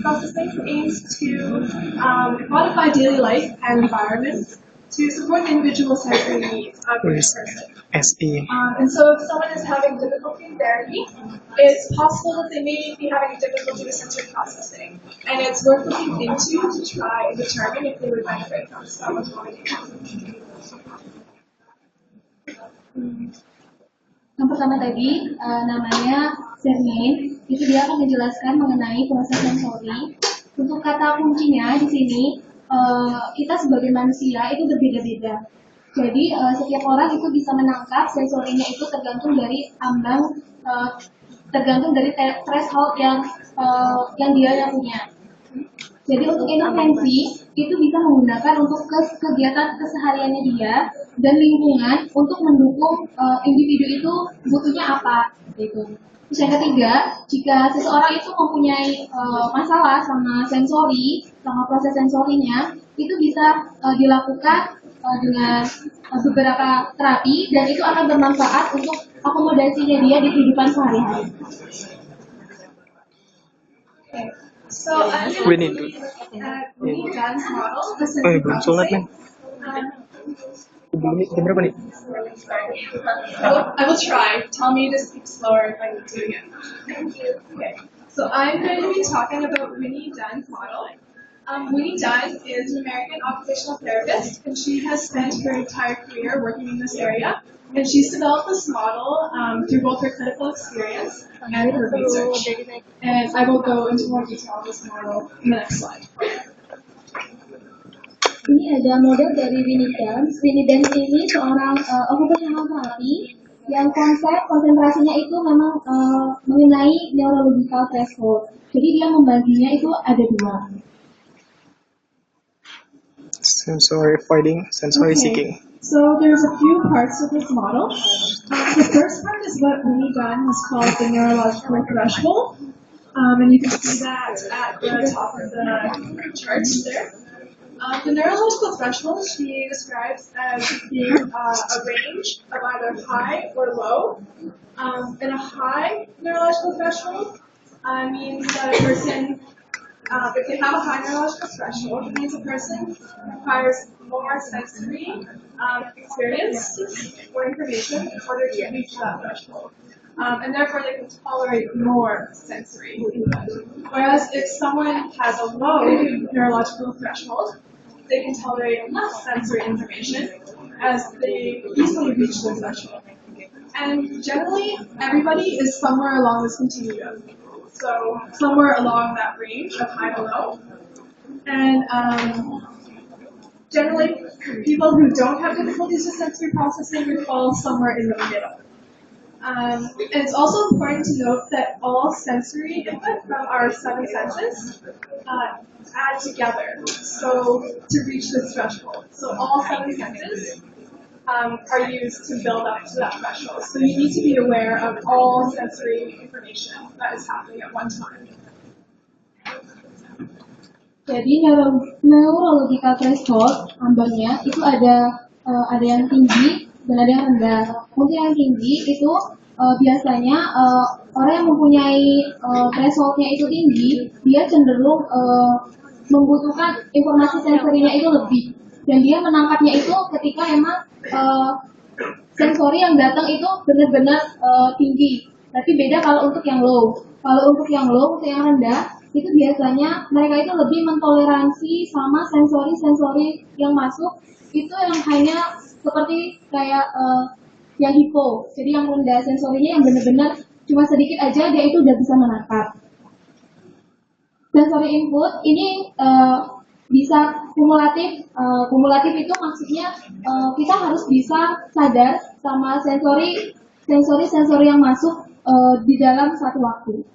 processing aims to modify daily life and environment to support the individual sensory needs of each person. SE. And so if someone is having difficulty in therapy, it's possible that they may be having difficulty with sensory processing. And it's worth looking into to try and determine if they would benefit from some accommodation. Yang pertama tadi namanya Sermain, itu dia akan menjelaskan mengenai proses sensori. Untuk kata kuncinya di sini, kita sebagai manusia itu berbeda-beda. Jadi setiap orang itu bisa menangkap sensorinya itu tergantung dari ambang, tergantung dari threshold yang dia punya. Jadi untuk intervensi itu bisa menggunakan untuk kegiatan kesehariannya dia dan lingkungan untuk mendukung individu itu butuhnya apa gitu. Terus yang ketiga, jika seseorang itu mempunyai masalah sama sensori, sama proses sensorinya, itu bisa dilakukan dengan beberapa terapi dan itu akan bermanfaat untuk akomodasinya dia di kehidupan sehari-hari. So We need to. Winnie Dunn's model, the Oh, sensory belum sholat nih. processing. Belum jam berapa nih? I will try. Tell me to speak slower if I need to again. Okay. So I'm going to be talking about Winnie Dunn's model. Winnie Dunn is an American occupational therapist, and she has spent her entire career working in this area. And she's developed this model through both her clinical experience and her research. And I will go into more detail on this model in the next slide. Ini ada model dari Winnie Dunn. Winnie Dunn ini seorang occupational therapy yang konsentrasinya itu memang mengenai neurological threshold. Jadi dia membaginya itu ada dua. Sensory finding, sensory seeking. So there's a few parts of this model. The first part is what Winnie Dunn has called the neurological threshold. And you can see that at the top of the chart there. The neurological threshold she describes as being a range of either high or low. And a high neurological threshold means that a person, if they have a high neurological threshold, it means a person requires more sensory experience or information in order to reach that threshold. And therefore they can tolerate more sensory input. Whereas if someone has a low neurological threshold, they can tolerate less sensory information as they easily reach the threshold. And generally, everybody is somewhere along this continuum. So somewhere along that range of high to low. And generally, people who don't have difficulties with sensory processing would fall somewhere in the middle. And it's also important to note that all sensory input from our seven senses add together to reach this threshold. So all seven senses are used to build up to that threshold. So you need to be aware of all sensory information that is happening at one time. Jadi neurological threshold ambangnya itu ada yang tinggi dan ada yang rendah. Untuk yang tinggi itu biasanya orang yang mempunyai thresholdnya itu tinggi, dia cenderung membutuhkan informasi sensorinya itu lebih, dan dia menangkapnya itu ketika emang sensori yang datang itu benar-benar tinggi. Tapi beda kalau untuk yang low. Kalau untuk yang low, untuk yang rendah, itu biasanya mereka itu lebih mentoleransi sama sensori-sensori yang masuk itu yang hanya seperti kayak yang hipo. Jadi yang rendah sensorinya yang benar-benar cuma sedikit aja dia itu udah bisa menangkap. Sensory input ini bisa kumulatif. Kumulatif itu maksudnya kita harus bisa sadar sama sensori yang masuk di dalam satu waktu.